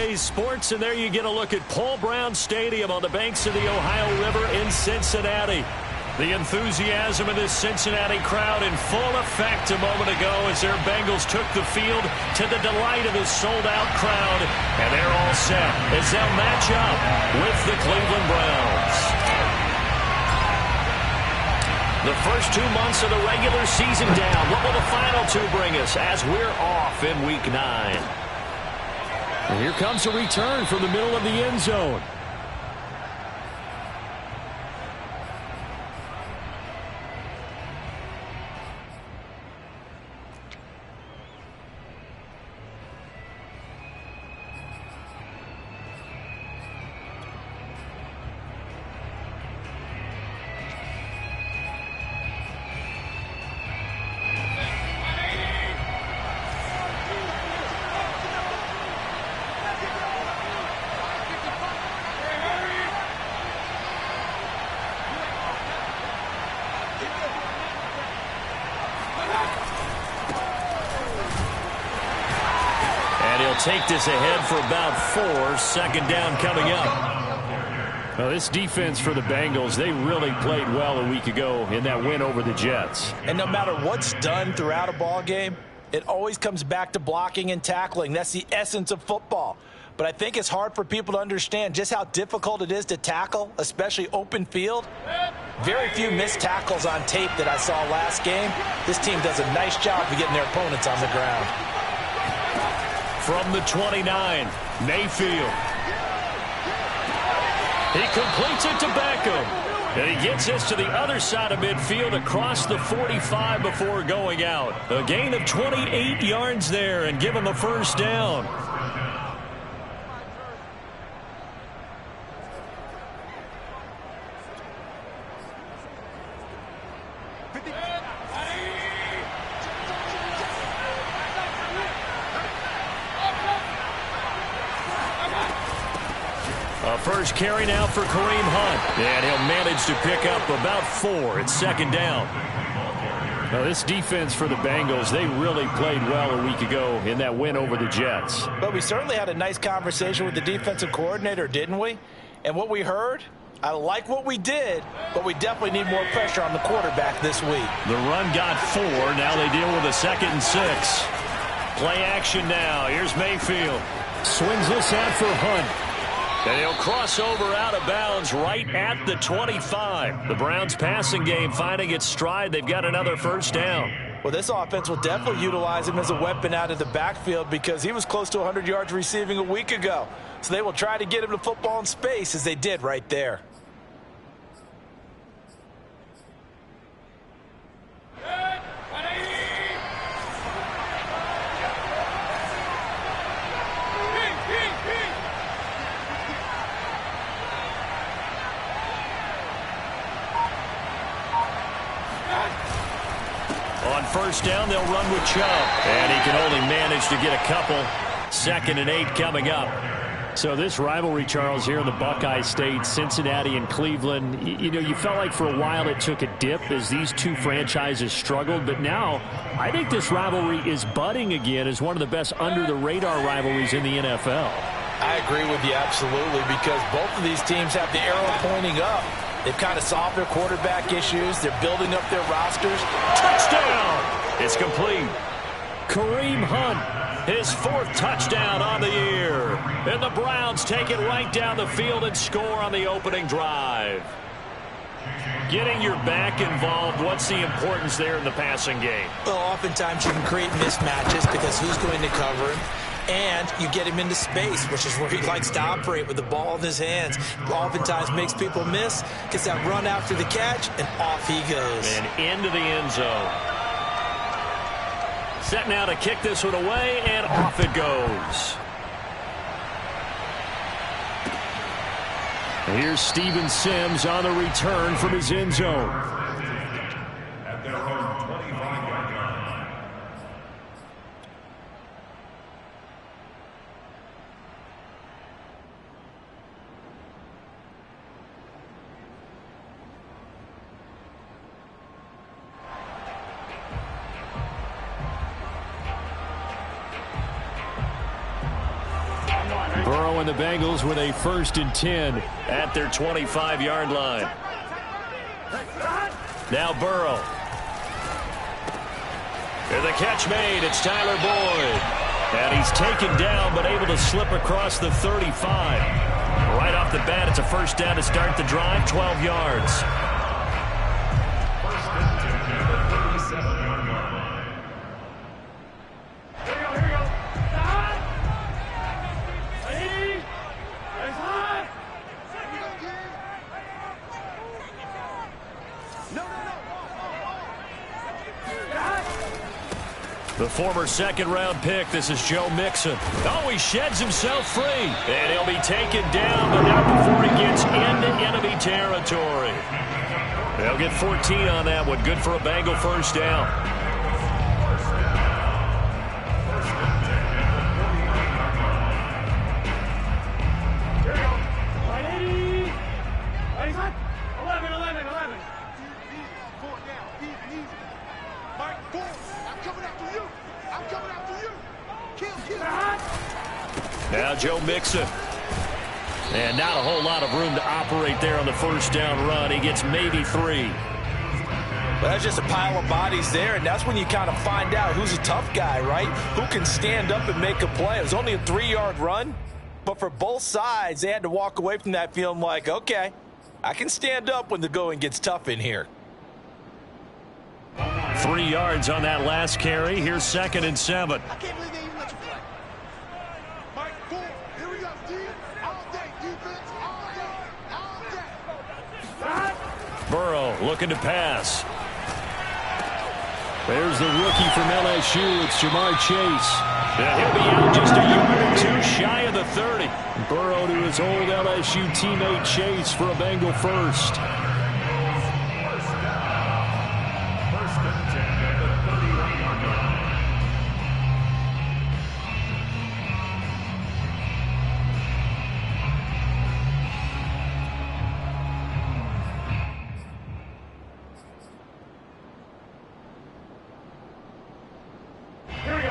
today's sports, and there you get a look at Paul Brown Stadium on the banks of the Ohio River in Cincinnati. The enthusiasm of this Cincinnati crowd in full effect a moment ago as their Bengals took the field to the delight of this sold-out crowd. And they're all set as they'll match up with the Cleveland Browns. The first 2 months of the regular season down. What will the final two bring us as we're off in Week 9? And here comes a return from the middle of the end zone. Take this ahead for about 4. Second down coming up. Well, this defense for the Bengals, they really played well a week ago in that win over the Jets. And no matter what's done throughout a ball game, it always comes back to blocking and tackling. That's the essence of football. But I think it's hard for people to understand just how difficult it is to tackle, especially open field. Very few missed tackles on tape that I saw last game. This team does a nice job of getting their opponents on the ground. From the 29, Mayfield. He completes it to Beckham. And he gets this to the other side of midfield across the 45 before going out. A gain of 28 yards there and give him a first down. First carry now for Kareem Hunt. And he'll manage to pick up about 4. It's second down. Now, this defense for the Bengals, they really played well a week ago in that win over the Jets. But we certainly had a nice conversation with the defensive coordinator, didn't we? And what we heard, I like what we did, but we definitely need more pressure on the quarterback this week. The run got 4. Now they deal with a 2nd and 6. Play action now. Here's Mayfield. Swings this out for Hunt. And he'll cross over out of bounds right at the 25. The Browns passing game finding its stride. They've got another first down. Well, this offense will definitely utilize him as a weapon out of the backfield because he was close to 100 yards receiving a week ago. So they will try to get him to football in space as they did right there. First down, they'll run with Chubb. And he can only manage to get a couple. 2nd and 8 coming up. So this rivalry, Charles, here in the Buckeye State, Cincinnati and Cleveland, you know, you felt like for a while it took a dip as these two franchises struggled. But now I think this rivalry is budding again as one of the best under-the-radar rivalries in the NFL. I agree with you absolutely because both of these teams have the arrow pointing up. They've kind of solved their quarterback issues. They're building up their rosters. Touchdown! It's complete. Kareem Hunt, his 4th touchdown on the year. And the Browns take it right down the field and score on the opening drive. Getting your back involved, what's the importance there in the passing game? Well, oftentimes you can create mismatches because who's going to cover him? And you get him into space, which is where he likes to operate with the ball in his hands. Oftentimes makes people miss, gets that run after the catch, and off he goes. And into the end zone. Set now to kick this one away, and off it goes. And here's Steven Sims on the return from his end zone. Burrow and the Bengals with a 1st and 10 at their 25-yard line. Now Burrow. And the catch made. It's Tyler Boyd. And he's taken down but able to slip across the 35. Right off the bat, it's a 1st down to start the drive, 12 yards. The former 2nd-round pick, this is Joe Mixon. Oh, he sheds himself free. And he'll be taken down, but not before he gets into enemy territory. They'll get 14 on that one. Good for a Bengal 1st down. Now Joe Mixon. And not a whole lot of room to operate there on the 1st down run. He gets maybe 3. Well, that's just a pile of bodies there, and that's when you kind of find out who's a tough guy, right? Who can stand up and make a play. It was only a 3-yard run, but for both sides, they had to walk away from that feeling like, okay, I can stand up when the going gets tough in here. 3 yards on that last carry. Here's 2nd and 7. I can't believe they even let you play. Mike, 4. Here we go. All day. Defense. All day. Burrow looking to pass. There's the rookie from LSU. It's Jamar Chase. And he'll be out just a yard or 2 shy of the 30. Burrow to his old LSU teammate Chase for a Bengal 1st.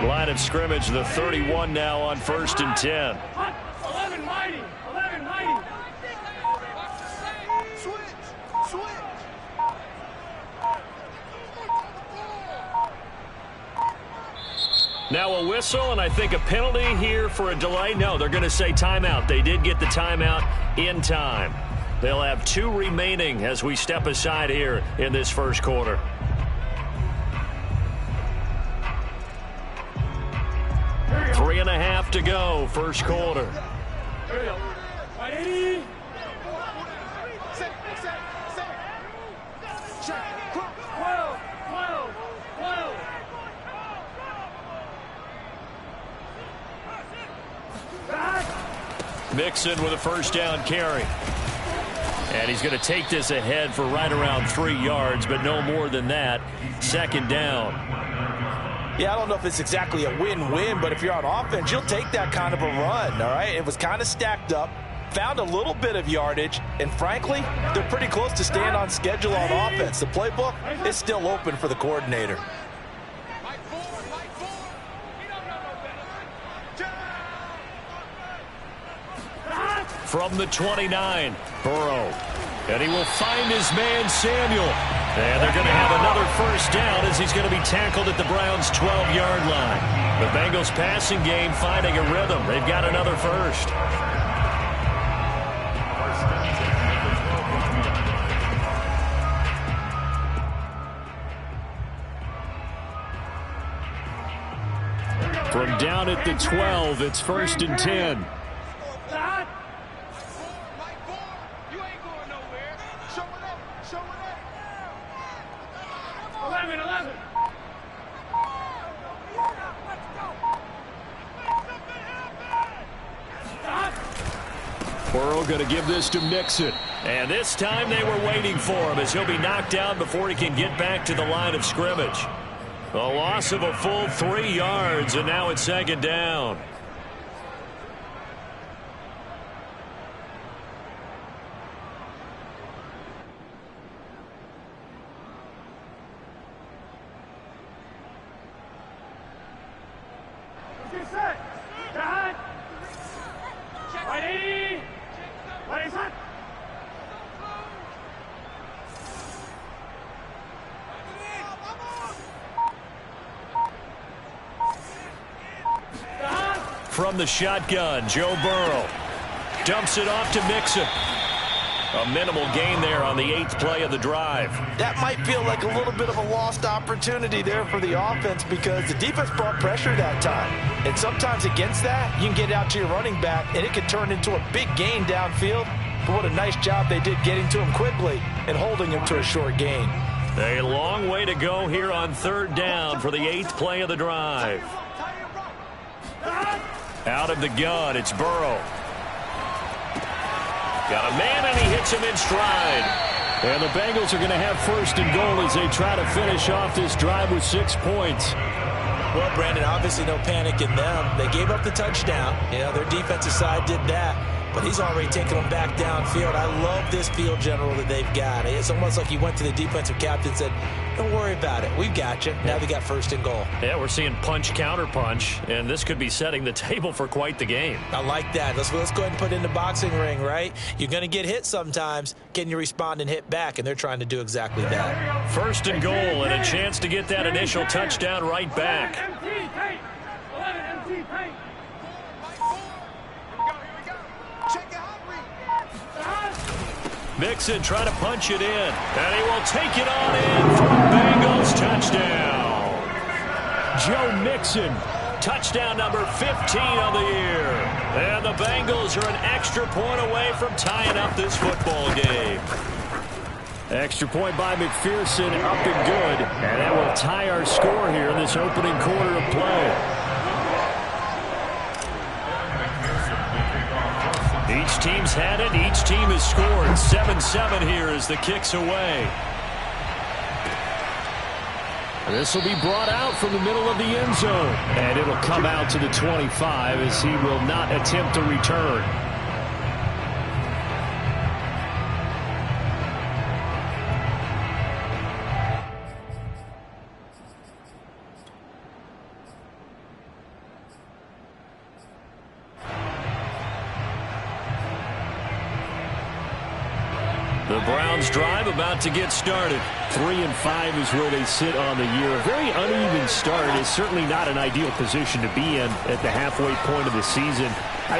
Line of scrimmage, the 31 now on 1st and 10. 11 mighty. 11 mighty. Switch. Now a whistle, and I think a penalty here for a delay. No, they're going to say timeout. They did get the timeout in time. They'll have 2 remaining as we step aside here in this 1st quarter. Three and a half to go, 1st quarter. Mixon with a 1st down carry. And he's going to take this ahead for right around 3 yards, but no more than that. 2nd down. Yeah, I don't know if it's exactly a win-win, but if you're on offense, you'll take that kind of a run, all right? It was kind of stacked up, found a little bit of yardage, and frankly, they're pretty close to staying on schedule on offense. The playbook is still open for the coordinator. From the 29, Burrow. And he will find his man, Samuel. And they're going to have another 1st down as he's going to be tackled at the Browns' 12-yard line. The Bengals passing game finding a rhythm. They've got another 1st. From down at the 12, it's 1st and 10. 11. Burrow going to give this to Mixon. And this time they were waiting for him as he'll be knocked down before he can get back to the line of scrimmage. A loss of a full 3 yards, and now it's 2nd down. from the shotgun. Joe Burrow dumps it off to Mixon. A minimal gain there on the 8th play of the drive. That might feel like a little bit of a lost opportunity there for the offense because the defense brought pressure that time. And sometimes against that, you can get out to your running back, and it can turn into a big gain downfield. But what a nice job they did getting to him quickly and holding him to a short gain. A long way to go here on 3rd down for the 8th play of the drive. Out of the gun, it's Burrow. Got a man, and he hits him in stride. And the Bengals are going to have 1st and goal as they try to finish off this drive with 6 points. Well, Brandon, obviously no panic in them. They gave up the touchdown. You know, their defensive side did that. But he's already taken them back downfield. I love this field general that they've got. It's almost like he went to the defensive captain and said, don't worry about it. We've got you. Now they got 1st and goal. Yeah, we're seeing punch, counter punch, and this could be setting the table for quite the game. I like that. Let's go ahead and put it in the boxing ring, right? You're going to get hit sometimes. Can you respond and hit back? And they're trying to do exactly that. 1st and goal and a chance to get that initial touchdown right back. Mixon trying to punch it in, and he will take it on in for a Bengals touchdown. Joe Mixon, touchdown number 15 of the year. And the Bengals are an extra point away from tying up this football game. Extra point by McPherson, up and good. And that will tie our score here in this opening quarter of play. Each team's had it. Each team has scored. 7-7 here as the kick's away. This will be brought out from the middle of the end zone. And it'll come out to the 25 as he will not attempt to return. The Browns drive about to get started. 3-5 is where they sit on the year. A very uneven start. It's certainly not an ideal position to be in at the halfway point of the season.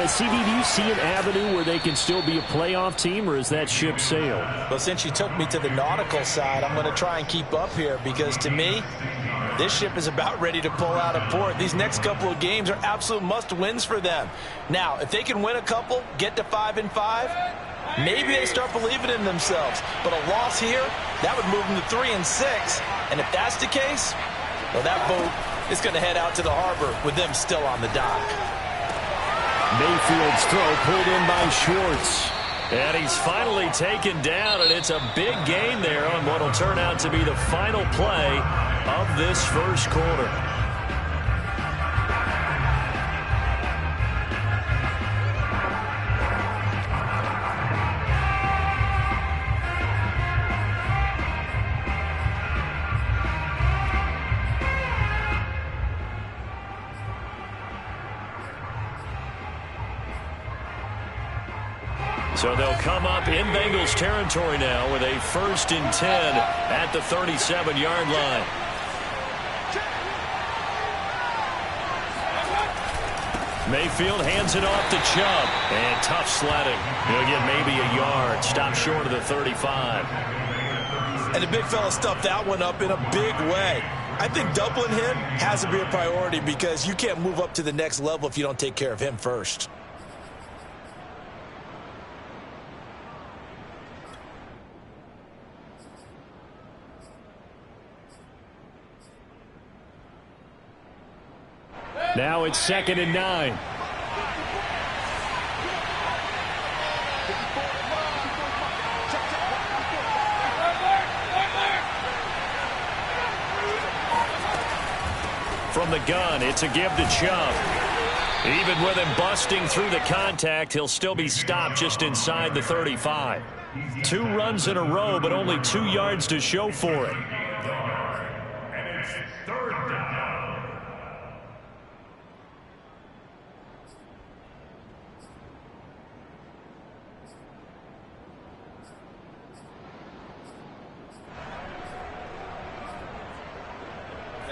CD, do you see an avenue where they can still be a playoff team, or is that ship sailed? Well, since you took me to the nautical side, I'm going to try and keep up here because to me, this ship is about ready to pull out of port. These next couple of games are absolute must-wins for them. Now, if they can win a couple, get to 5-5, maybe they start believing in themselves. But a loss here, that would move them to 3-6. And if that's the case, well, that boat is going to head out to the harbor with them still on the dock. Mayfield's throw pulled in by Schwartz. And he's finally taken down, and it's a big gain there on what will turn out to be the final play of this first quarter. So they'll come up in Bengals territory now with a 1st and 10 at the 37-yard line. Mayfield hands it off to Chubb. And tough sledding. He'll get maybe a yard. Stop short of the 35. And the big fella stuffed that one up in a big way. I think doubling him has to be a priority because you can't move up to the next level if you don't take care of him first. Now it's 2nd and 9. From the gun, it's a give to Chubb. Even with him busting through the contact, he'll still be stopped just inside the 35. 2 runs in a row, but only 2 yards to show for it. And it's 3rd down.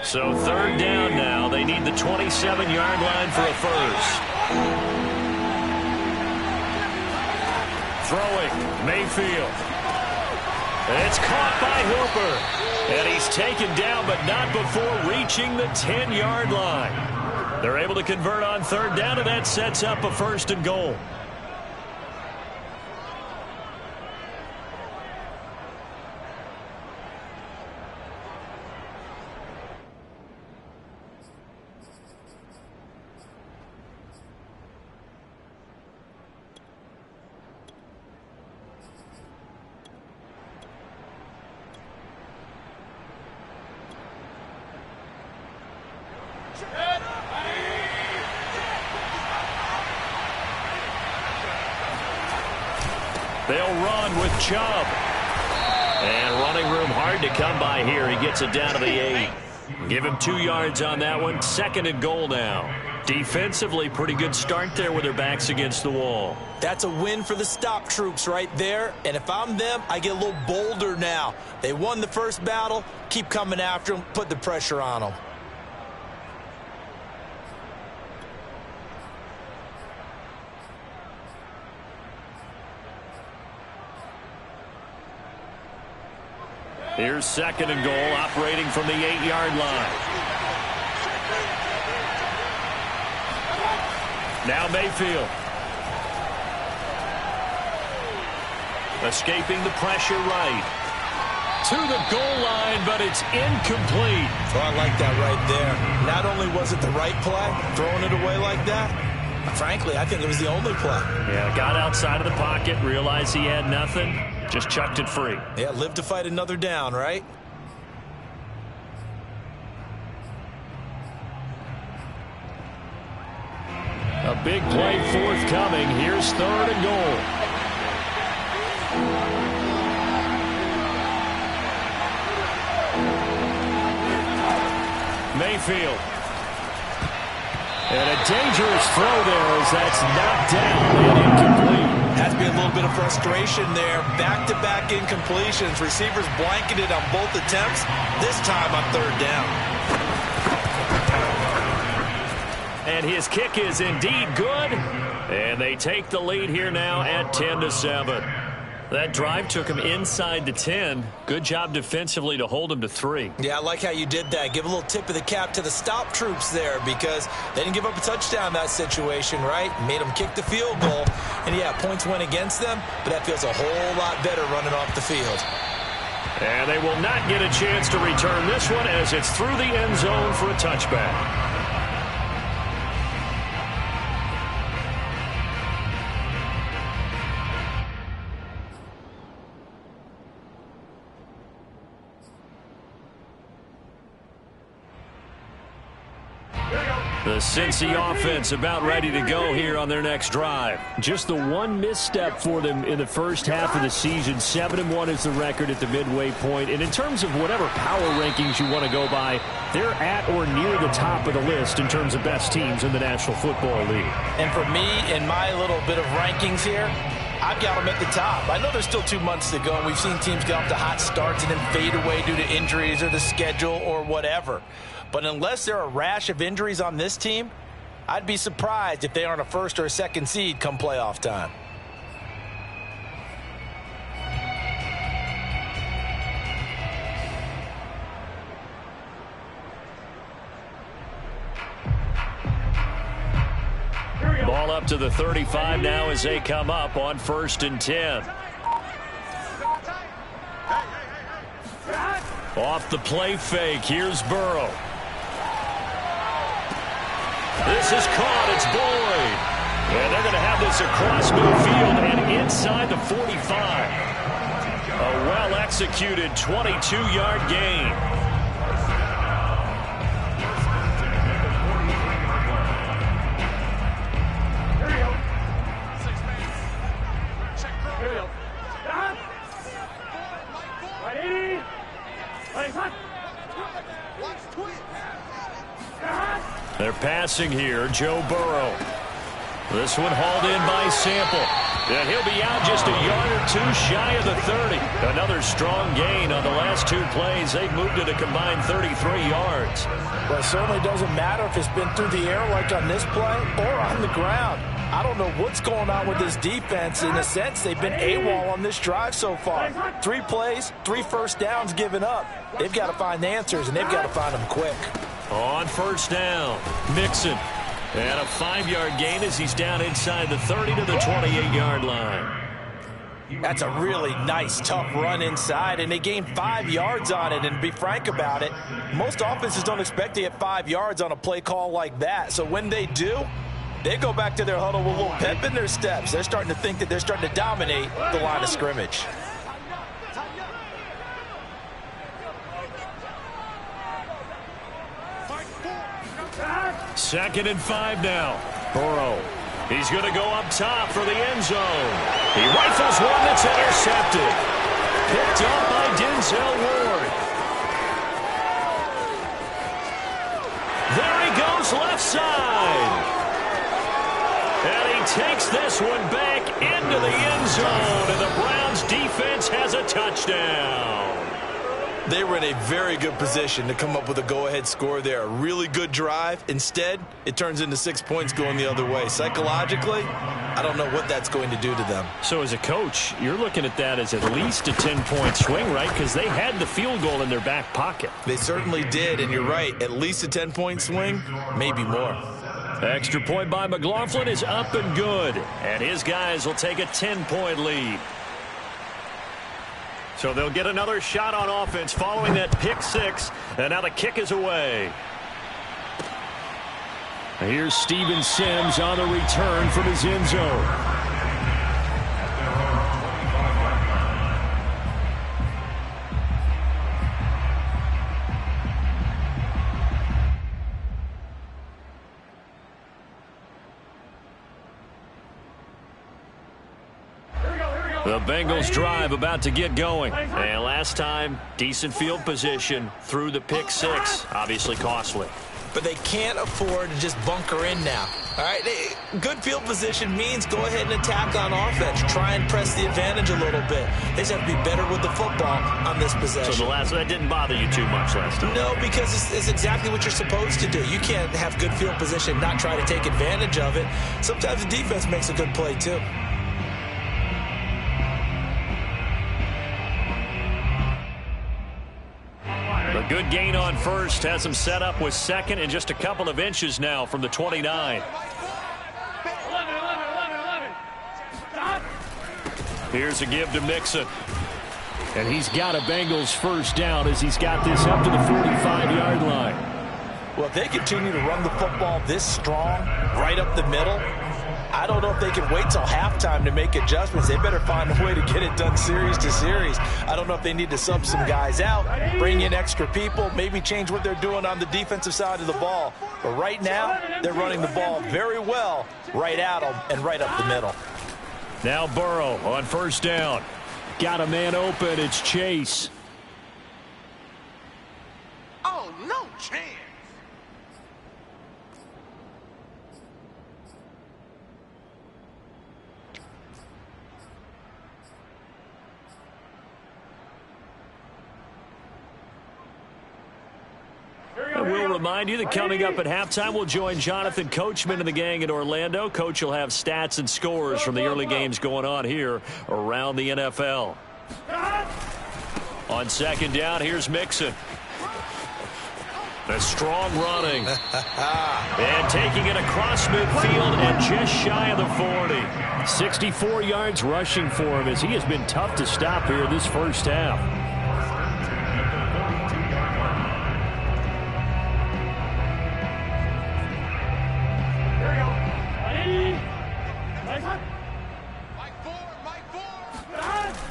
So third down now. They need the 27-yard line for a first. Throwing, Mayfield. And it's caught by Hooper. And he's taken down, but not before reaching the 10-yard line. They're able to convert on third down, and that sets up a first and goal. They'll run with Chubb. And running room hard to come by here. He gets it down to the 8. Give him 2 yards on that one. Second and goal now. Defensively, pretty good start there with their backs against the wall. That's a win for the stop troops right there. And if I'm them, I get a little bolder now. They won the first battle. Keep coming after them. Put the pressure on them. Here's second and goal, operating from the 8-yard line. Now Mayfield. Escaping the pressure right. To the goal line, but it's incomplete. Oh, I like that right there. Not only was it the right play, throwing it away like that, frankly, I think it was the only play. Yeah, got outside of the pocket, realized he had nothing. Just chucked it free. Yeah, live to fight another down, right? A big play forthcoming. Here's third and goal. Mayfield. And a dangerous throw there as that's knocked down and incomplete. Has to be a little bit of frustration there. Back-to-back incompletions. Receivers blanketed on both attempts. This time on third down. And his kick is indeed good. And they take the lead here now at 10-7. That drive took him inside the 10. Good job defensively to hold him to 3. Yeah, I like how you did that. Give a little tip of the cap to the stop troops there because they didn't give up a touchdown in that situation, right? Made them kick the field goal. And, yeah, points went against them, but that feels a whole lot better running off the field. And they will not get a chance to return this one as it's through the end zone for a touchback. The Cincy offense about ready to go here on their next drive. Just the one misstep for them in the first half of the season. 7-1 is the record at the midway point. And in terms of whatever power rankings you want to go by, they're at or near the top of the list in terms of best teams in the National Football League. And for me, in my little bit of rankings here, I've got them at the top. I know there's still 2 months to go, and we've seen teams get off to hot starts and then fade away due to injuries or the schedule or whatever. But unless there are a rash of injuries on this team, I'd be surprised if they aren't a first or a second seed come playoff time. Ball up to the 35 now as they come up on 1st and 10. Off the play fake, here's Burrow. This is caught, it's Boyd. And they're going to have this across midfield and inside the 45. A well-executed 22-yard gain. They're passing here, Joe Burrow. This one hauled in by Sample. And he'll be out just a yard or two shy of the 30. Another strong gain on the last two plays. They've moved it a combined 33 yards. Well, it certainly doesn't matter if it's been through the air like on this play or on the ground. I don't know what's going on with this defense. In a sense, they've been AWOL on this drive so far. 3 plays, 3 first downs given up. They've got to find answers, and they've got to find them quick. On first down, Mixon. And a 5-yard gain as he's down inside the 30 to the 28-yard line. That's a really nice, tough run inside, and they gained 5 yards on it. And to be frank about it, most offenses don't expect to get 5 yards on a play call like that. So when they do, they go back to their huddle with a little pep in their steps. They're starting to think that they're starting to dominate the line of scrimmage. Second and 5 now. Burrow. He's going to go up top for the end zone. He rifles one that's intercepted. Picked up by Denzel Ward. There he goes left side. And he takes this one back into the end zone. And the Browns defense has a touchdown. They were in a very good position to come up with a go-ahead score there. A really good drive. Instead, it turns into 6 points going the other way. Psychologically, I don't know what that's going to do to them. So as a coach, you're looking at that as at least a 10-point swing, right? Because they had the field goal in their back pocket. They certainly did, and you're right. At least a 10-point swing, maybe more. Extra point by McLaughlin is up and good. And his guys will take a 10-point lead. So they'll get another shot on offense following that pick 6. And now the kick is away. Here's Steven Sims on the return from his end zone. The Bengals drive about to get going. And last time, decent field position through the pick 6. Obviously costly. But they can't afford to just bunker in now. All right, good field position means go ahead and attack on offense. Try and press the advantage a little bit. They just have to be better with the football on this possession. So that didn't bother you too much last time? No, because it's exactly what you're supposed to do. You can't have good field position, not try to take advantage of it. Sometimes the defense makes a good play too. A good gain on first has him set up with second and just a couple of inches now from the 29. Here's a give to Mixon. And he's got a Bengals first down as he's got this up to the 45-yard line. Well, if they continue to run the football this strong, right up the middle, I don't know if they can wait till halftime to make adjustments. They better find a way to get it done series to series. I don't know if they need to sub some guys out, bring in extra people, maybe change what they're doing on the defensive side of the ball. But right now, they're running the ball very well right at them and right up the middle. Now Burrow on first down. Got a man open. It's Chase. Oh, no chance. And we'll remind you that coming up at halftime, we'll join Jonathan Coachman and the gang in Orlando. Coach will have stats and scores from the early games going on here around the NFL. On second down, here's Mixon. A strong running. And taking it across midfield and just shy of the 40. 64 yards rushing for him as he has been tough to stop here this first half.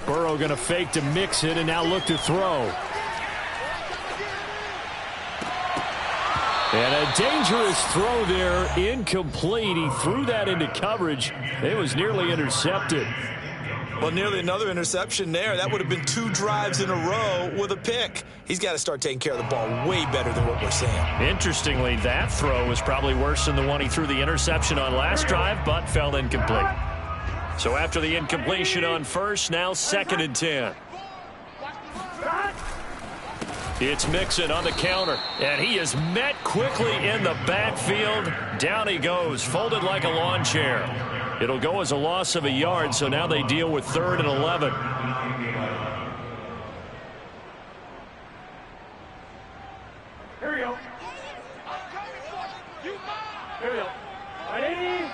Burrow going to fake to Mixon and now look to throw. And a dangerous throw there, incomplete. He threw that into coverage. It was nearly intercepted. Well, nearly another interception there. That would have been 2 drives in a row with a pick. He's got to start taking care of the ball way better than what we're seeing. Interestingly, that throw was probably worse than the one he threw the interception on last drive, but fell incomplete. So after the incompletion on first, now 2nd and 10. It's Mixon on the counter, and he is met quickly in the backfield. Down he goes, folded like a lawn chair. It'll go as a loss of a yard, so now they deal with 3rd and 11. Here we go. Here we go. Ready?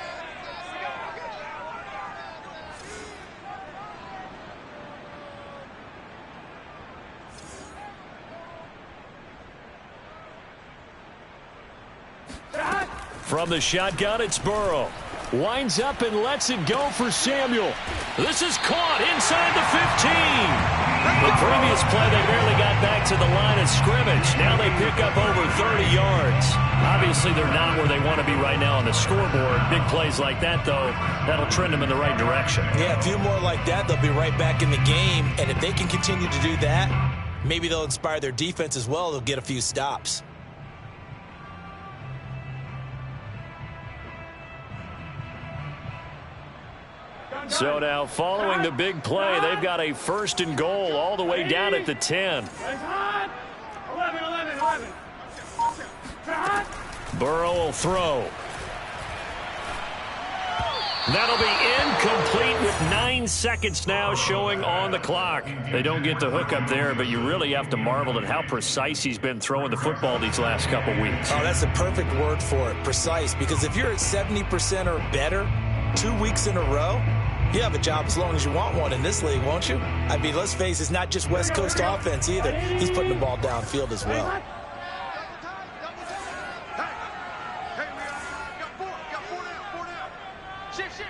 From the shotgun, it's Burrow. Winds up and lets it go for Samuel. This is caught inside the 15. The previous play, they barely got back to the line of scrimmage. Now they pick up over 30 yards. Obviously, they're not where they want to be right now on the scoreboard. Big plays like that, though, that'll trend them in the right direction. Yeah, a few more like that, they'll be right back in the game. And if they can continue to do that, maybe they'll inspire their defense as well. They'll get a few stops. So now following the big play, they've got a 1st and goal all the way down at the 10. 11. Burrow will throw. That'll be incomplete with 9 seconds now showing on the clock. They don't get the hook up there, but you really have to marvel at how precise he's been throwing the football these last couple weeks. Oh, that's the perfect word for it, precise, because if you're at 70% or better 2 weeks in a row, you have a job as long as you want one in this league, won't you? I mean, let's face it, it's not just West Coast offense either. He's putting the ball downfield as well. Hey, we got four down. Shift.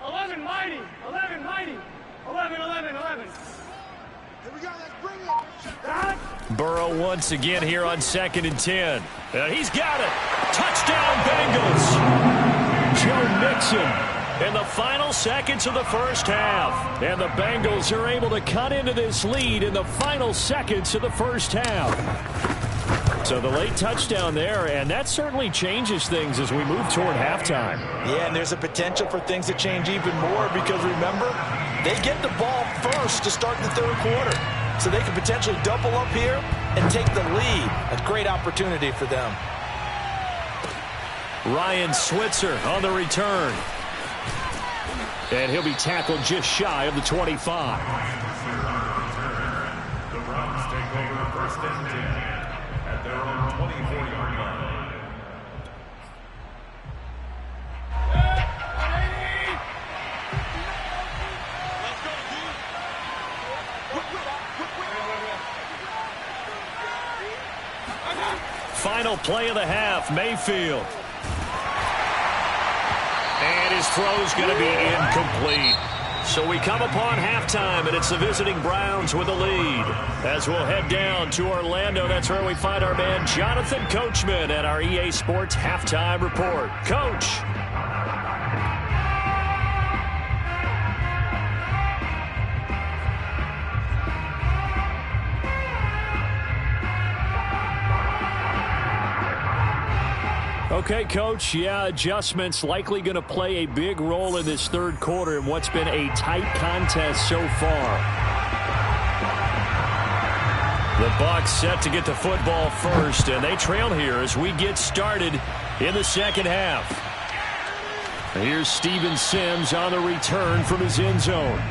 11 mighty. 11. Here we go, let's bring it. Burrow once again here on 2nd and 10. He's got it. Touchdown, Bengals. Joe Mixon in the final seconds of the first half. And the Bengals are able to cut into this lead in the final seconds of the first half. So the late touchdown there, and that certainly changes things as we move toward halftime. Yeah, and there's a potential for things to change even more because, remember, they get the ball first to start the 3rd quarter. So they could potentially double up here and take the lead. A great opportunity for them. Ryan Switzer on the return. And he'll be tackled just shy of the 25. The Browns take over 1st and 10 at their own 24-yard line. Final play of the half, Mayfield. And his throw's going to be incomplete. So we come upon halftime, and it's the visiting Browns with a lead. As we'll head down to Orlando, that's where we find our man Jonathan Coachman at our EA Sports Halftime Report. Coach. Okay, Coach, yeah, adjustments likely going to play a big role in this 3rd quarter in what's been a tight contest so far. The Bucs set to get the football first, and they trail here as we get started in the 2nd half. Here's Steven Sims on the return from his end zone.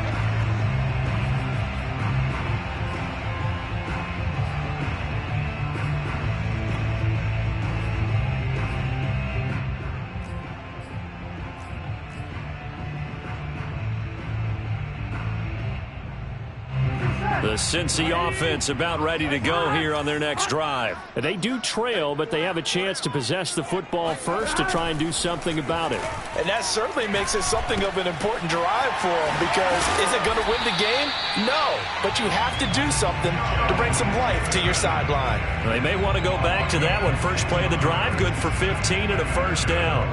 The Cincy offense about ready to go here on their next drive. They do trail, but they have a chance to possess the football first to try and do something about it. And that certainly makes it something of an important drive for them because is it going to win the game? No, but you have to do something to bring some life to your sideline. They may want to go back to that one. First play of the drive, good for 15 and a 1st down.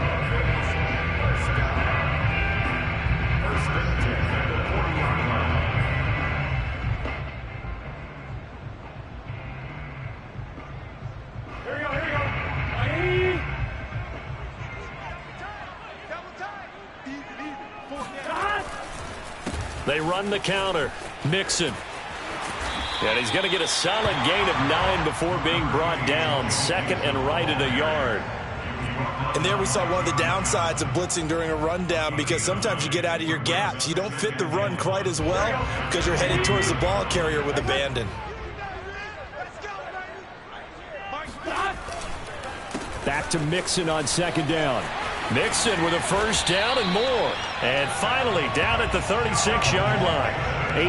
They run the counter. Mixon. And he's going to get a solid gain of 9 before being brought down. Second and right at a yard. And there we saw one of the downsides of blitzing during a rundown, because sometimes you get out of your gaps. You don't fit the run quite as well because you're headed towards the ball carrier with abandon. Back to Mixon on second down. Mixon with a first down and more. And finally down at the 36-yard line.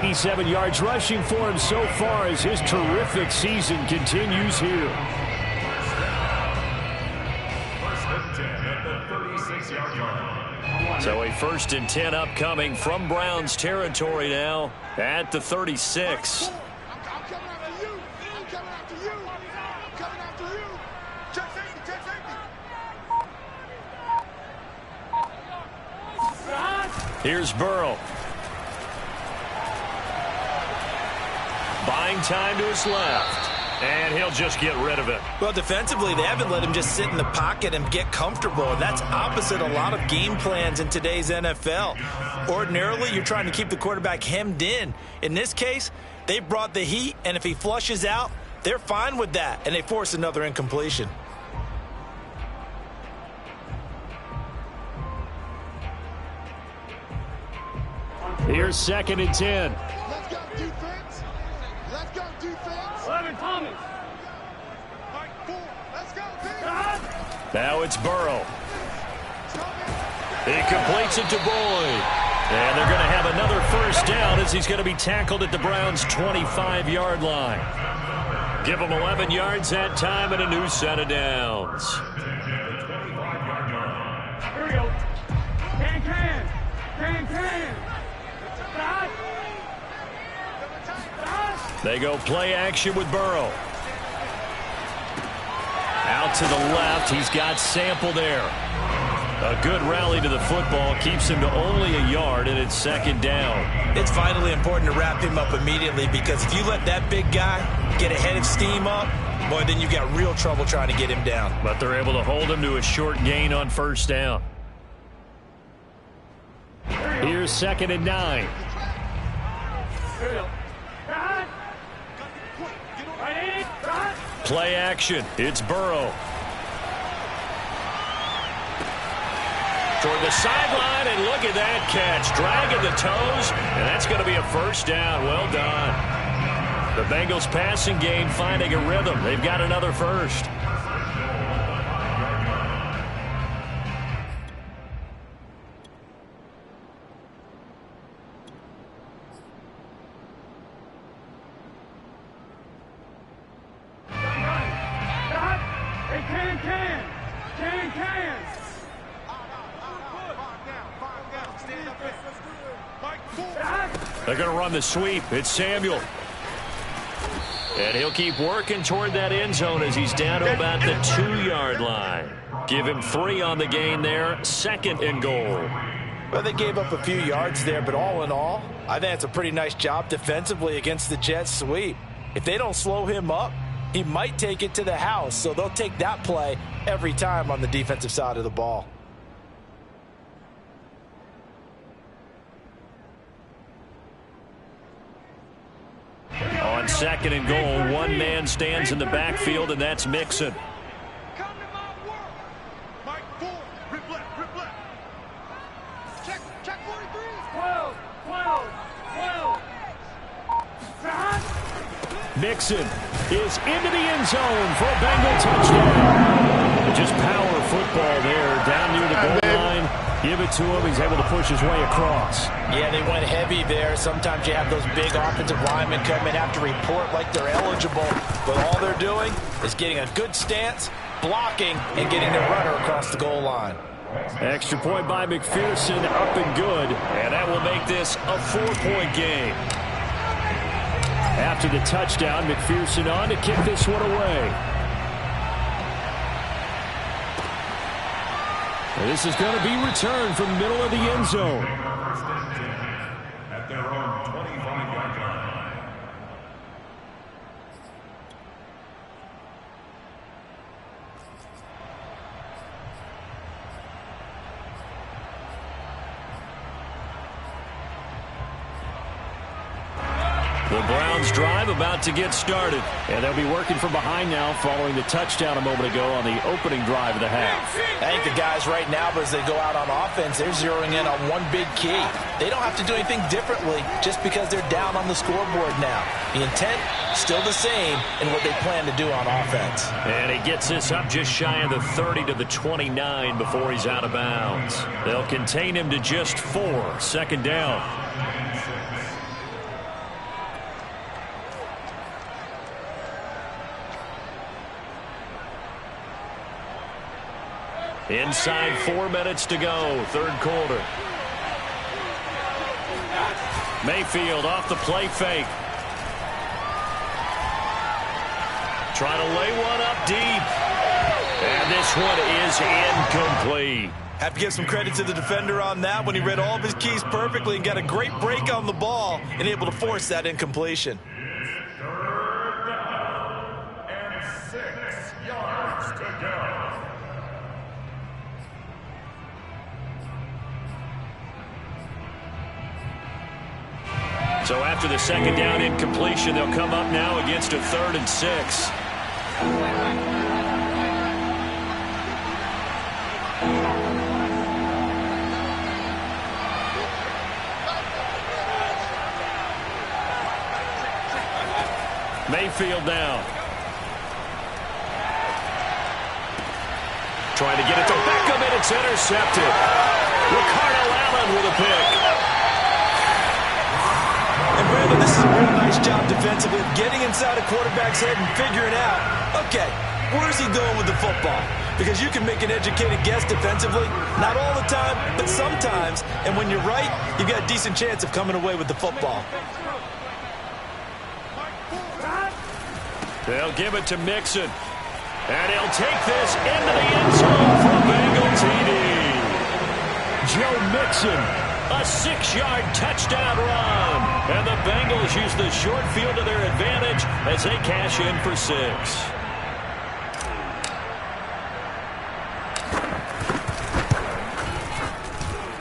87 yards rushing for him so far as his terrific season continues here. So a 1st and 10 upcoming from Browns territory now at the 36. I'm coming after you. I'm coming after you. I'm coming after you. Check safety. Check safety. Here's Burrow. Buying time to his left. And he'll just get rid of it. Well, defensively, they haven't let him just sit in the pocket and get comfortable. And that's opposite a lot of game plans in today's NFL. Ordinarily, you're trying to keep the quarterback hemmed in. In this case, they brought the heat, and if he flushes out, they're fine with that, and they force another incompletion. Here's 2nd and 10. Let's go defense. Let's go defense. 11, Thomas. Mike 4. Let's go defense. Now it's Burrow. He completes it to Boyd. And they're going to have another first down as he's going to be tackled at the Browns' 25-yard line. Give him 11 yards that time and a new set of downs. Here we go. Can. Stop. They go play action with Burrow. Out to the left. He's got Sample there. A good rally to the football keeps him to only a yard, and it's 2nd down. It's vitally important to wrap him up immediately, because if you let that big guy get ahead of steam up, boy, then you've got real trouble trying to get him down. But they're able to hold him to a short gain on first down. Here's 2nd and 9. Here we go. Play action. It's Burrow. Toward the sideline, and look at that catch. Dragging the toes, and that's going to be a first down. Well done. The Bengals passing game finding a rhythm. They've got another first. They're going to run the sweep. It's Samuel. And he'll keep working toward that end zone as he's down to about the 2-yard line. Give him 3 on the gain there. 2nd and goal. Well, they gave up a few yards there, but all in all, I think it's a pretty nice job defensively against the Jets sweep. If they don't slow him up, he might take it to the house, so they'll take that play every time on the defensive side of the ball. On 2nd and goal, one man stands in the backfield, and that's Mixon. Come to my work. Mike 4. Rip left. Check 43. 12. Mixon is into the end zone for a Bengal touchdown. Just power football there down near the goal line. Give it to him. He's able to push his way across. Yeah, they went heavy there. Sometimes you have those big offensive linemen come in, have to report like they're eligible. But all they're doing is getting a good stance, blocking, and getting their runner across the goal line. Extra point by McPherson, up and good. And that will make this a 4-point game. After the touchdown, McPherson on to kick this one away. And this is going to be returned from middle of the end zone. At their own 25-yard line. The Browns drive about to get started. And they'll be working from behind now following the touchdown a moment ago on the opening drive of the half. I think the guys right now, but as they go out on offense, they're zeroing in on one big key. They don't have to do anything differently just because they're down on the scoreboard now. The intent, still the same in what they plan to do on offense. And he gets this up just shy of the 30 to the 29 before he's out of bounds. They'll contain him to just 4. Second down. Inside 4 minutes to go, third quarter. Mayfield off the play fake. Trying to lay one up deep. And this one is incomplete. Have to give some credit to the defender on that when he read all of his keys perfectly and got a great break on the ball and able to force that incompletion. Third down and 6 yards to go. So after the second down incompletion, they'll come up now against a 3rd and 6. Mayfield now. Trying to get it to Beckham, and it's intercepted. Ricardo Allen with a pick. And Brandon, this is a real nice job defensively of getting inside a quarterback's head and figuring out, okay, where's he going with the football? Because you can make an educated guess defensively, not all the time, but sometimes. And when you're right, you've got a decent chance of coming away with the football. They'll give it to Mixon. And he'll take this into the end zone for a Bengal TD. Joe Mixon. A 6-yard touchdown run. And the Bengals use the short field to their advantage as they cash in for 6.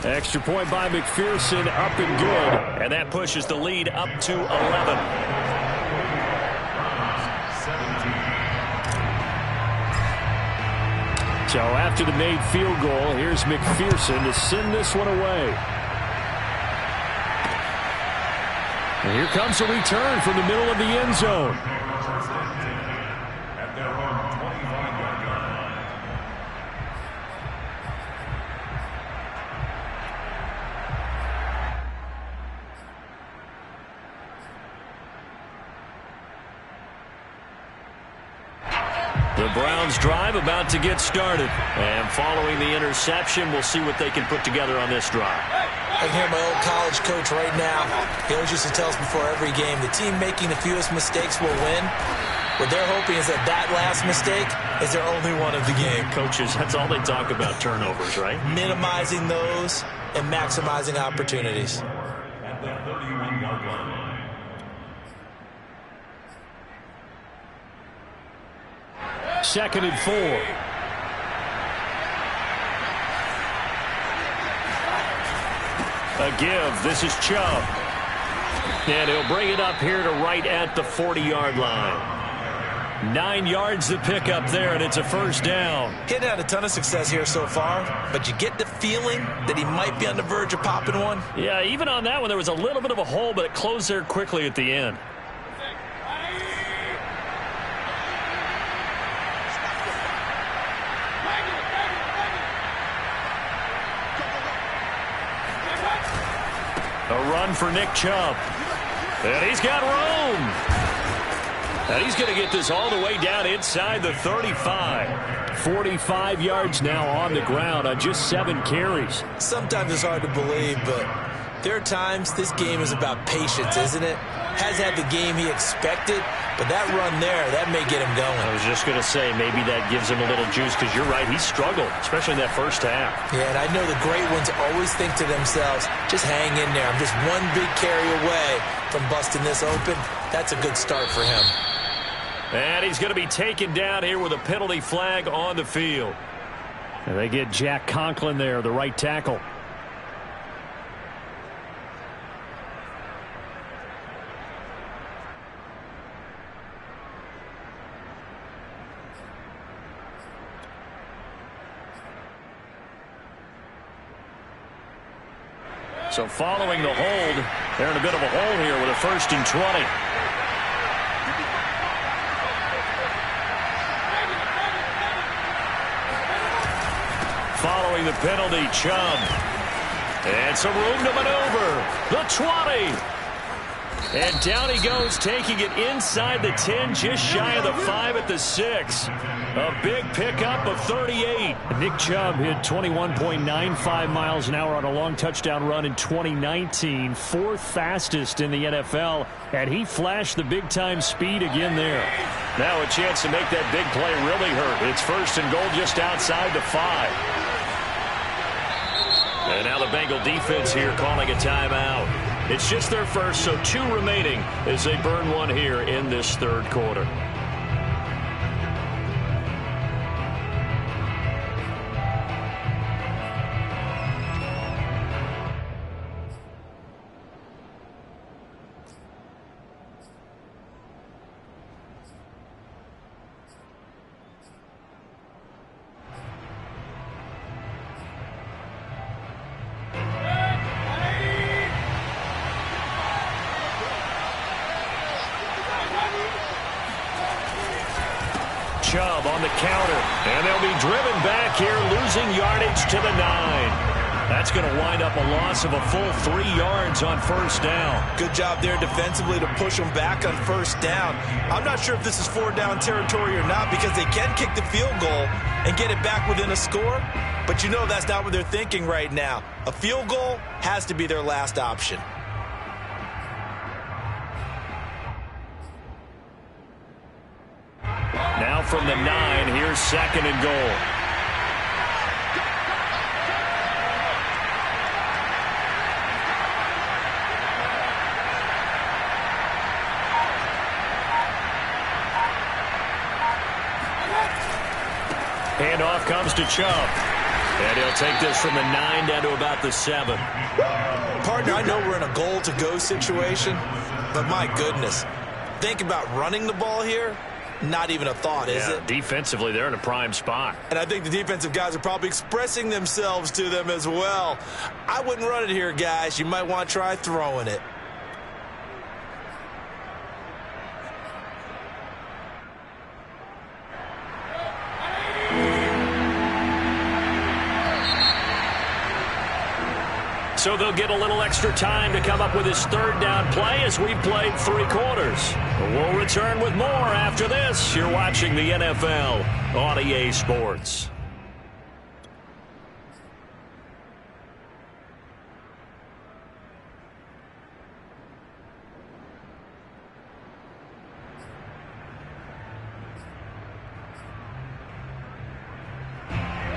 Extra point by McPherson, up and good. And that pushes the lead up to 11. So after the made field goal, here's McPherson to send this one away. And here comes a return from the middle of the end zone. At their own 25-yard line. The Browns drive about to get started. And following the interception, we'll see what they can put together on this drive. I can hear my old college coach right now. He always used to tell us before every game, the team making the fewest mistakes will win. What they're hoping is that last mistake is their only one of the game. Coaches, that's all they talk about, turnovers, right? Minimizing those and maximizing opportunities. At the 31-yard line. Second and 4. A give. This is Chubb. And he'll bring it up here to right at the 40-yard line. 9 yards to pick up there, and it's a first down. He hadn't had a ton of success here so far, but you get the feeling that he might be on the verge of popping one. Yeah, even on that one, there was a little bit of a hole, but it closed there quickly at the end. A run for Nick Chubb. And he's got room. And he's going to get this all the way down inside the 35. 45 yards now on the ground on just 7 carries. Sometimes it's hard to believe, but there are times this game is about patience, isn't it? Has had the game he expected, but that run there, that may get him going. I was just going to say, maybe that gives him a little juice, because you're right, he struggled, especially in that first half. Yeah, and I know the great ones always think to themselves, just hang in there. I'm just one big carry away from busting this open. That's a good start for him. And he's going to be taken down here with a penalty flag on the field. And they get Jack Conklin there, the right tackle. So following the hold, they're in a bit of a hole here with a 1st and 20. Following the penalty, Chubb. And some room to maneuver. The 20. And down he goes, taking it inside the 10, just shy of the 5 at the 6. A big pickup of 38. Nick Chubb hit 21.95 miles an hour on a long touchdown run in 2019. 4th fastest in the NFL. And he flashed the big-time speed again there. Now a chance to make that big play really hurt. It's 1st and goal just outside the 5. And now the Bengal defense here calling a timeout. It's just their first, so 2 remaining as they burn one here in this 3rd quarter. Chubb on the counter, and they'll be driven back here, losing yardage to the 9. That's going to wind up a loss of a full 3 yards on 1st down. Good job there defensively to push them back on 1st down. I'm not sure if this is 4th down territory or not, because they can kick the field goal and get it back within a score. But you know that's not what they're thinking right now. A field goal has to be their last option. Now from the 9, here's 2nd and goal. Handoff comes to Chubb. And he'll take this from the 9 down to about the 7. Partner, I know we're in a goal-to-go situation, but my goodness, think about running the ball here. Not even a thought, is it? Defensively, they're in a prime spot. And I think the defensive guys are probably expressing themselves to them as well. I wouldn't run it here, guys. You might want to try throwing it. So they'll get a little extra time to come up with his 3rd down play as we've played 3 quarters. We'll return with more after this. You're watching the NFL on EA Sports.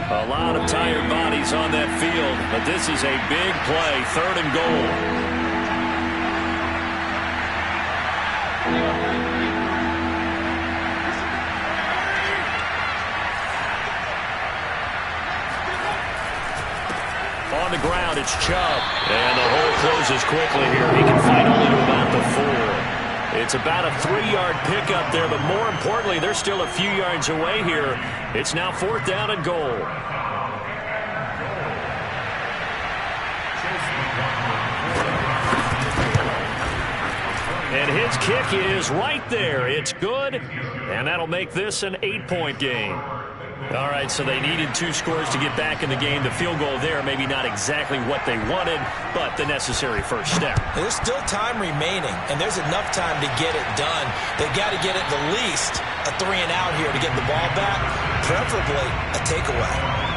A lot of tired bodies on that field, but this is a big play, 3rd and goal. On the ground, it's Chubb. And the hole closes quickly here. He can find only to about the 4. It's about a 3-yard pickup there, but more importantly, they're still a few yards away here. It's now 4th down and goal. And his kick is right there. It's good, and that'll make this an 8-point game. All right, so they needed 2 scores to get back in the game. The field goal there, maybe not exactly what they wanted, but the necessary first step. There's still time remaining, and there's enough time to get it done. They've got to get at the least a 3 and out here to get the ball back, preferably a takeaway.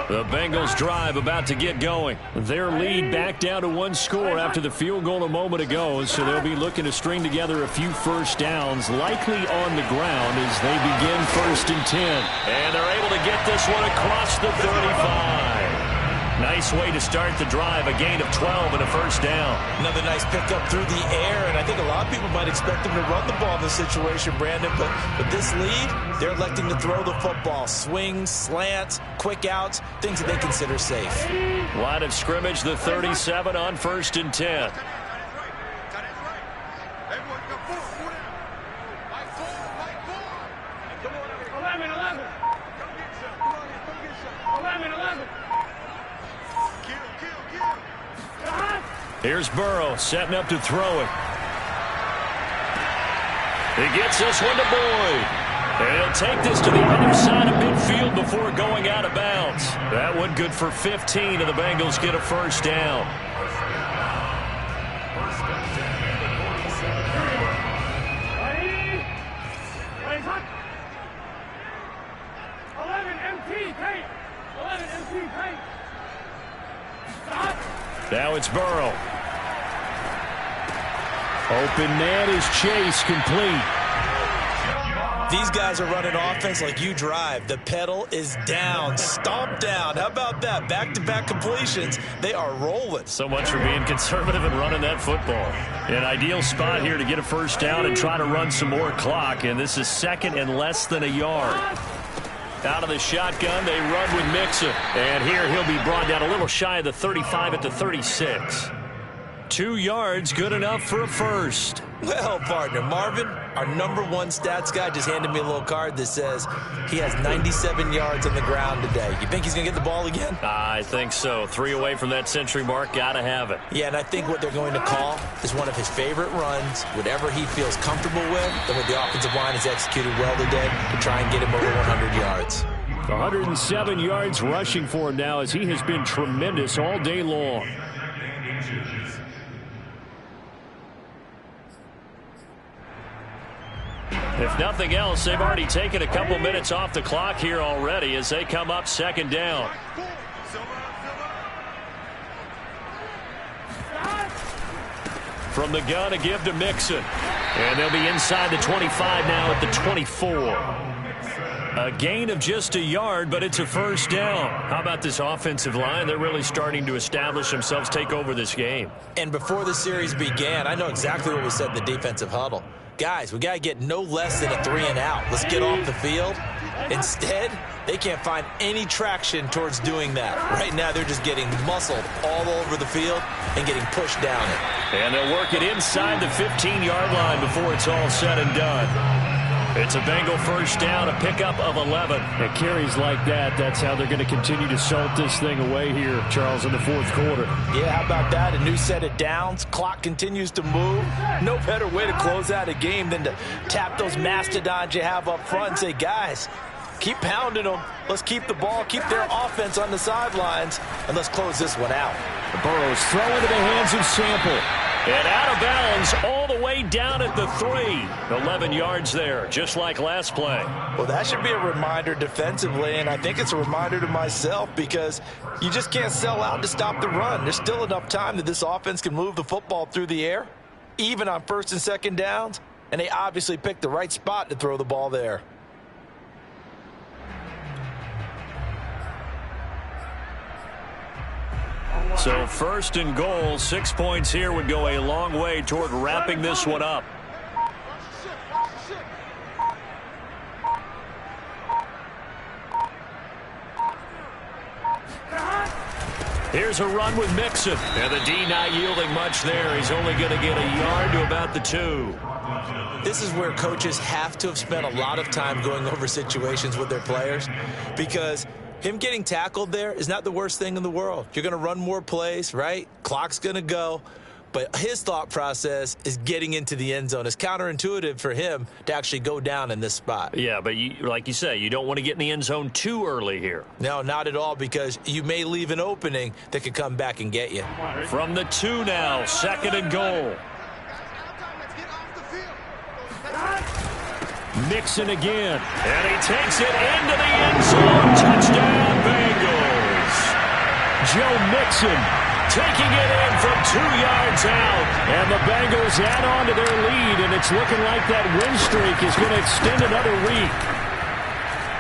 The Bengals drive about to get going. Their lead back down to 1 score after the field goal a moment ago, so they'll be looking to string together a few first downs, likely on the ground as they begin 1st and 10. And they're able to get this one across the 35. Nice way to start the drive, a gain of 12 and a first down. Another nice pickup through the air, and I think a lot of people might expect them to run the ball in this situation, Brandon, but with this lead, they're electing to throw the football. Swings, slants, quick outs, things that they consider safe. Line of scrimmage, the 37 on 1st and 10. Here's Burrow setting up to throw it. He gets this one to Boyd. And he'll take this to the other side of midfield before going out of bounds. That one good for 15, and the Bengals get a first down. Now it's Burrow. Open man is Chase, complete. These guys are running offense like you drive. The pedal is down, stomped down. How about that? Back-to-back completions. They are rolling. So much for being conservative and running that football. An ideal spot here to get a first down and try to run some more clock. And this is 2nd and less than a yard. Out of the shotgun, they run with Mixon. And here he'll be brought down a little shy of the 35 at the 36. 2 yards, good enough for a first. Well, partner, Marvin, our #1 stats guy, just handed me a little card that says he has 97 yards on the ground today. You think he's going to get the ball again? I think so. 3 away from that century mark. Got to have it. Yeah, and I think what they're going to call is one of his favorite runs, whatever he feels comfortable with, and what the offensive line has executed well today to try and get him over 100 yards. 107 yards rushing for him now as he has been tremendous all day long. If nothing else, they've already taken a couple minutes off the clock here already as they come up 2nd down. From the gun, a give to Mixon. And they'll be inside the 25 now at the 24. A gain of just a yard, but it's a first down. How about this offensive line? They're really starting to establish themselves, take over this game. And before the series began, I know exactly what we said in the defensive huddle. Guys, we got to get no less than a 3 and out. Let's get off the field. Instead, they can't find any traction towards doing that. Right now, they're just getting muscled all over the field and getting pushed down it. And they'll work it inside the 15-yard line before it's all said and done. It's a Bengal first down, a pickup of 11. And carries like that, that's how they're going to continue to salt this thing away here, Charles, in the 4th quarter. Yeah, how about that? A new set of downs. Clock continues to move. No better way to close out a game than to tap those mastodons you have up front and say, guys, keep pounding them. Let's keep the ball, keep their offense on the sidelines, and let's close this one out. Burrow's throw into the hands of Sample. And out of bounds all the way down at the 3. 11 yards there, just like last play. Well, that should be a reminder defensively, and I think it's a reminder to myself because you just can't sell out to stop the run. There's still enough time that this offense can move the football through the air, even on 1st and 2nd downs, and they obviously picked the right spot to throw the ball there. So 1st and goal, 6 points here would go a long way toward wrapping this one up. Here's a run with Mixon. And the D not yielding much there. He's only going to get a yard to about the 2. This is where coaches have to have spent a lot of time going over situations with their players because him getting tackled there is not the worst thing in the world. You're going to run more plays, right? Clock's going to go. But his thought process is getting into the end zone. It's counterintuitive for him to actually go down in this spot. Yeah, but like you say, you don't want to get in the end zone too early here. No, not at all, because you may leave an opening that could come back and get you. From the 2 now, 2nd and goal. Mixon again. And he takes it into the end zone. Touchdown, Bengals. Joe Mixon taking it in from 2 yards out. And the Bengals add on to their lead, and it's looking like that win streak is going to extend another week.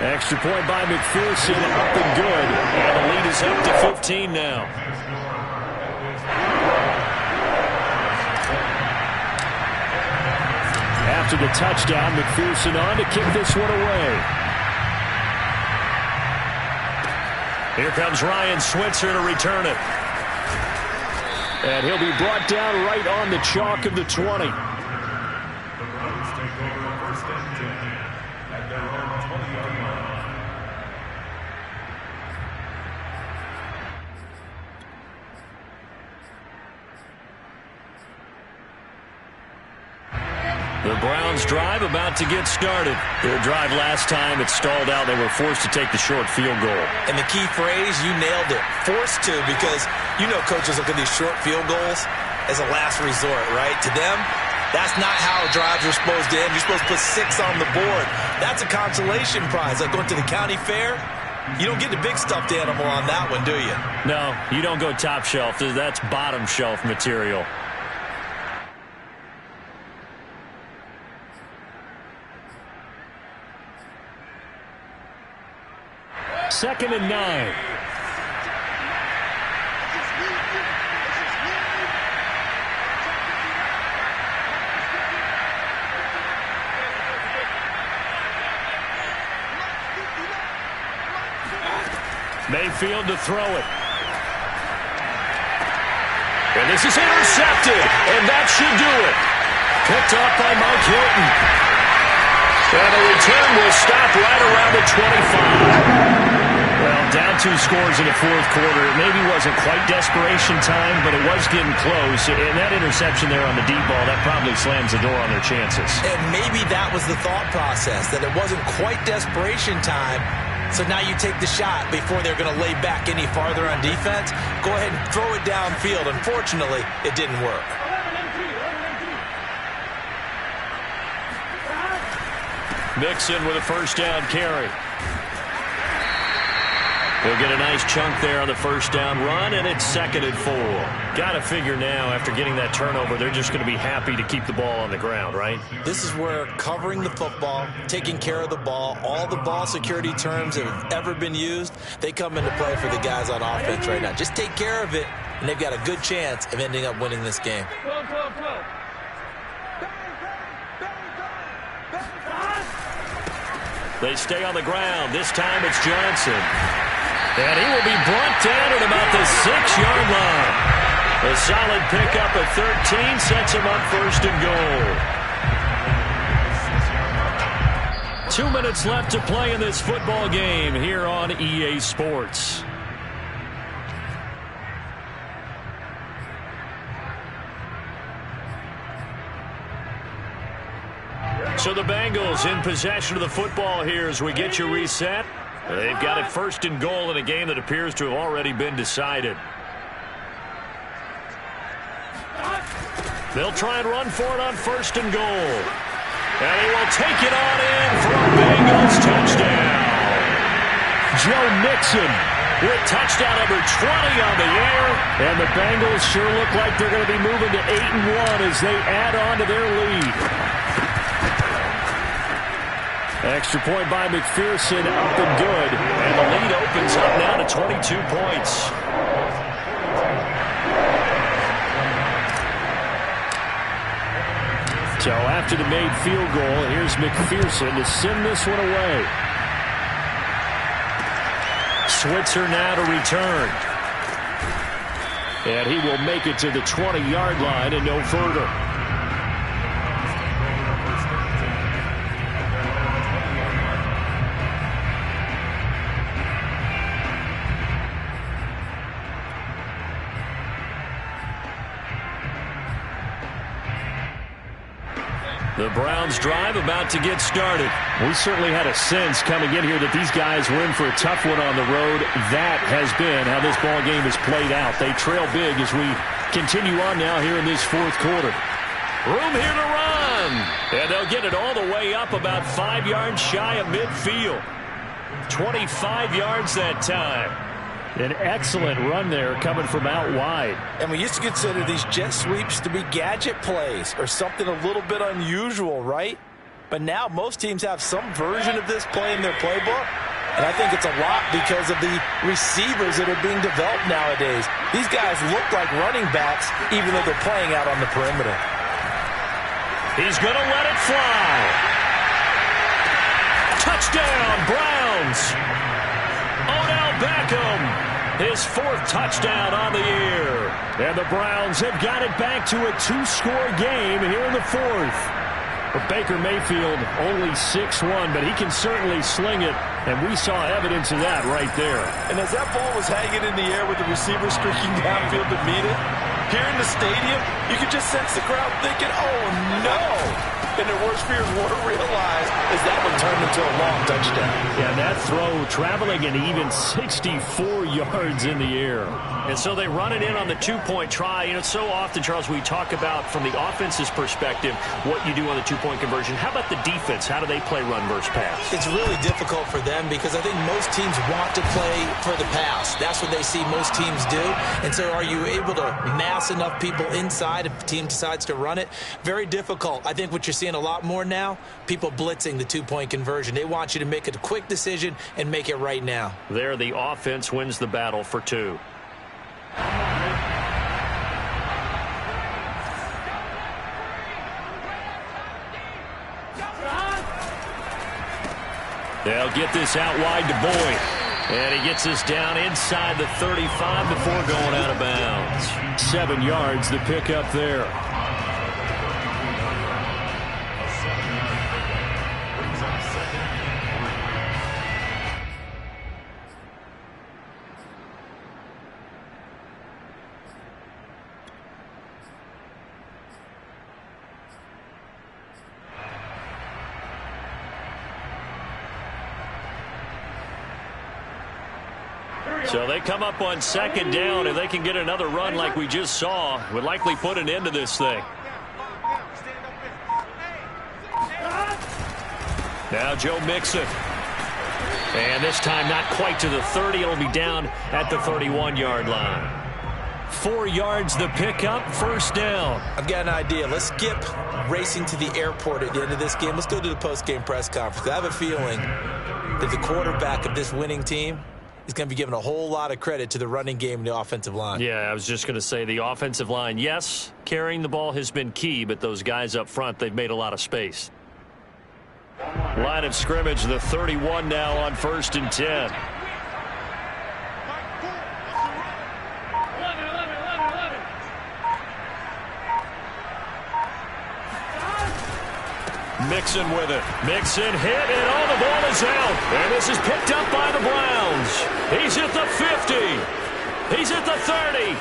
Extra point by McPherson, up and good. And the lead is up to 15 now. After the touchdown, McPherson on to kick this one away. Here comes Ryan Switzer to return it. And he'll be brought down right on the chalk of the 20. The Browns take over first and 10 at their own 20-yard line. The Browns drive about to get started. Their drive last time, it stalled out. They were forced to take the short field goal. And the key phrase, you nailed it, forced to, because you know coaches look at these short field goals as a last resort, right? To them, that's not how drives are supposed to end. You're supposed to put 6 on the board. That's a consolation prize, like going to the county fair. You don't get the big stuffed animal on that one, do you? No, you don't go top shelf. That's bottom shelf material. Second and 9. Mayfield to throw it. And this is intercepted, and that should do it. Picked off by Mike Hilton. And the return will stop right around the 25. Well, down 2 scores in the fourth quarter. It maybe wasn't quite desperation time, but it was getting close. And that interception there on the deep ball, that probably slams the door on their chances. And maybe that was the thought process, that it wasn't quite desperation time. So now you take the shot before they're going to lay back any farther on defense. Go ahead and throw it downfield. Unfortunately, it didn't work. Mixon with a first down carry. He'll get a nice chunk there on the first down run, and it's 2nd and 4. Got to figure now, after getting that turnover, they're just going to be happy to keep the ball on the ground, right? This is where covering the football, taking care of the ball, all the ball security terms that have ever been used, they come into play for the guys on offense right now. Just take care of it, and they've got a good chance of ending up winning this game. They stay on the ground. This time it's Johnson. And he will be brought down at about the 6-yard line. A solid pickup at 13 sets him up 1st and goal. 2 minutes left to play in this football game here on EA Sports. So the Bengals in possession of the football here as we get you reset. They've got it 1st and goal in a game that appears to have already been decided. They'll try and run for it on 1st and goal. And he will take it on in for a Bengals touchdown. Joe Mixon with touchdown number 20 on the air. And the Bengals sure look like they're going to be moving to 8-1 as they add on to their lead. Extra point by McPherson, up and good. And the lead opens up now to 22 points. So after the made field goal, here's McPherson to send this one away. Switzer now to return. And he will make it to the 20-yard line and no further. The Browns drive about to get started. We certainly had a sense coming in here that these guys were in for a tough one on the road. That has been how this ball game has played out. They trail big as we continue on now here in this fourth quarter. Room here to run. And they'll get it all the way up about 5 yards shy of midfield. 25 yards that time. An excellent run there coming from out wide. And we used to consider these jet sweeps to be gadget plays or something a little bit unusual, right? But now most teams have some version of this play in their playbook. And I think it's a lot because of the receivers that are being developed nowadays. These guys look like running backs even though they're playing out on the perimeter. He's going to let it fly. Touchdown, Browns. Odell Beckham, his 4th touchdown on the year. And the Browns have got it back to a 2-score game here in the 4th. But Baker Mayfield only 6'1", but he can certainly sling it, and we saw evidence of that right there. And as that ball was hanging in the air with the receiver streaking downfield to meet it, here in the stadium, you could just sense the crowd thinking, oh, no. And their worst fears were realized as that one turned into a long touchdown. Yeah, that throw traveling an even 64 yards in the air. And so they run it in on the 2-point try. You know, so often, Charles, we talk about from the offense's perspective what you do on the 2-point conversion. How about the defense? How do they play run versus pass? It's really difficult for them because I think most teams want to play for the pass. That's what they see most teams do. And so are you able to mass enough people inside if the team decides to run it? Very difficult. I think what you're seeing a lot more now, people blitzing the 2-point conversion. They want you to make a quick decision and make it right now. There, the offense wins the battle for 2. They'll get this out wide to Boyd. And he gets this down inside the 35 before going out of bounds. 7 yards, the pickup there. So they come up on 2nd down. If they can get another run like we just saw, would likely put an end to this thing. Now Joe Mixon. And this time not quite to the 30. It'll be down at the 31-yard line. 4 yards the pickup, 1st down. I've got an idea. Let's skip racing to the airport at the end of this game. Let's go to the post-game press conference. I have a feeling that the quarterback of this winning team is going to be given a whole lot of credit to the running game and the offensive line. Yeah, I was just going to say the offensive line, yes, carrying the ball has been key, but those guys up front, they've made a lot of space. Line of scrimmage, the 31 now on 1st and 10. Mixon with it. Mixon hit, and all the ball is out. And this is picked up by the Browns. He's at the 50. He's at the 30.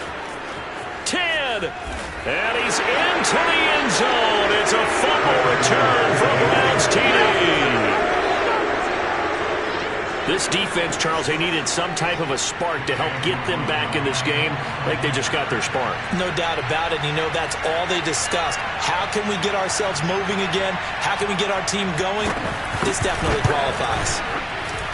10. And he's into the end zone. It's a fumble return from Browns TD. This defense, Charles, they needed some type of a spark to help get them back in this game. I think they just got their spark. No doubt about it. You know, that's all they discussed. How can we get ourselves moving again? How can we get our team going? This definitely qualifies.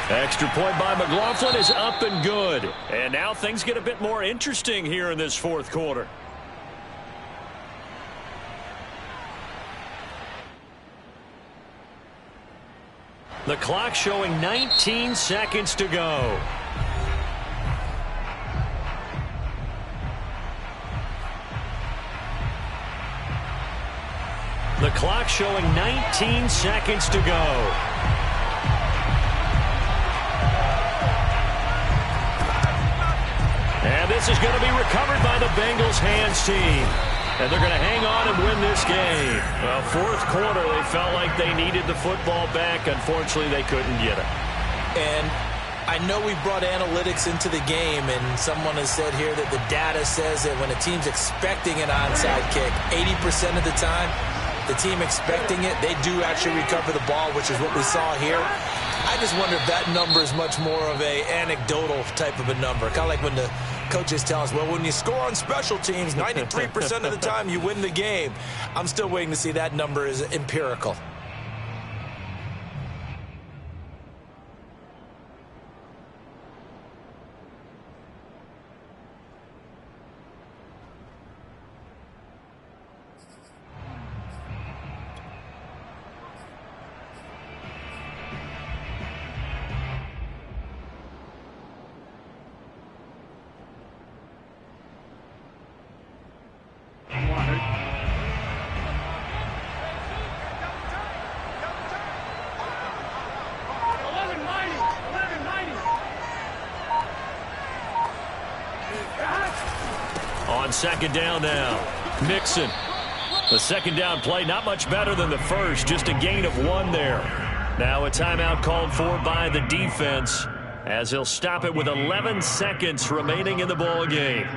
Extra point by McLaughlin is up and good. And now things get a bit more interesting here in this 4th quarter. The clock showing 19 seconds to go. The clock showing 19 seconds to go. And this is going to be recovered by the Bengals hands team. And they're going to hang on and win this game. Well, 4th quarter, they felt like they needed the football back. Unfortunately, they couldn't get it. And I know we brought analytics into the game, and someone has said here that the data says that when a team's expecting an onside kick, 80% of the time, the team expecting it, they do actually recover the ball, which is what we saw here. I just wonder if that number is much more of a anecdotal type of a number. Kind of like when the coaches tell us, well, when you score on special teams, 93% of the time you win the game. I'm still waiting to see that number is empirical. On second down now, Mixon. The second down play, not much better than the first, just a gain of 1 there. Now a timeout called for by the defense as he'll stop it with 11 seconds remaining in the ball game.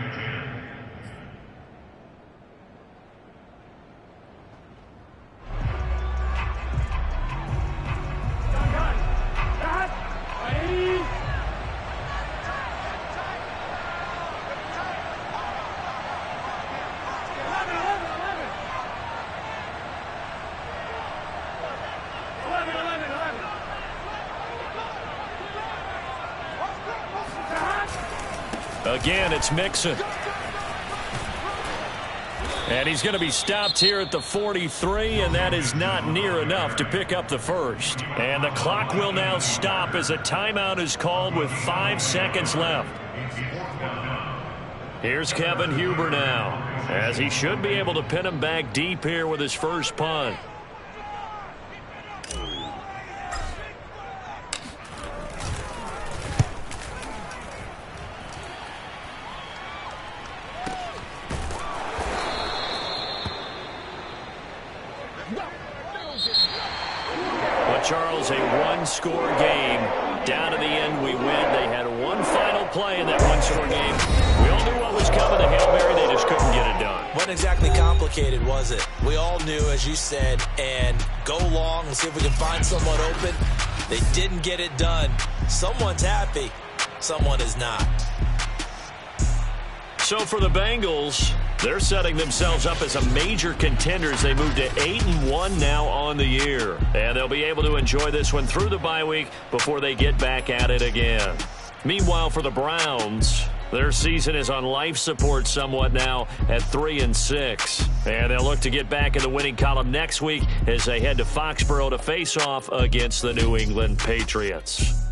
Again, it's Mixon. And he's going to be stopped here at the 43, and that is not near enough to pick up the first. And the clock will now stop as a timeout is called with 5 seconds left. Here's Kevin Huber now, as he should be able to pin him back deep here with his first punt. Charles, a one-score game. Down to the end, we win. They had one final play in that one-score game. We all knew what was coming. The Hail Mary, they just couldn't get it done. Wasn't exactly complicated, was it? We all knew, as you said, and go long and see if we can find someone open. They didn't get it done. Someone's happy. Someone is not. So for the Bengals, they're setting themselves up as a major contender as they move to 8-1 now on the year. And they'll be able to enjoy this one through the bye week before they get back at it again. Meanwhile, for the Browns, their season is on life support somewhat now at 3-6. And they'll look to get back in the winning column next week as they head to Foxborough to face off against the New England Patriots.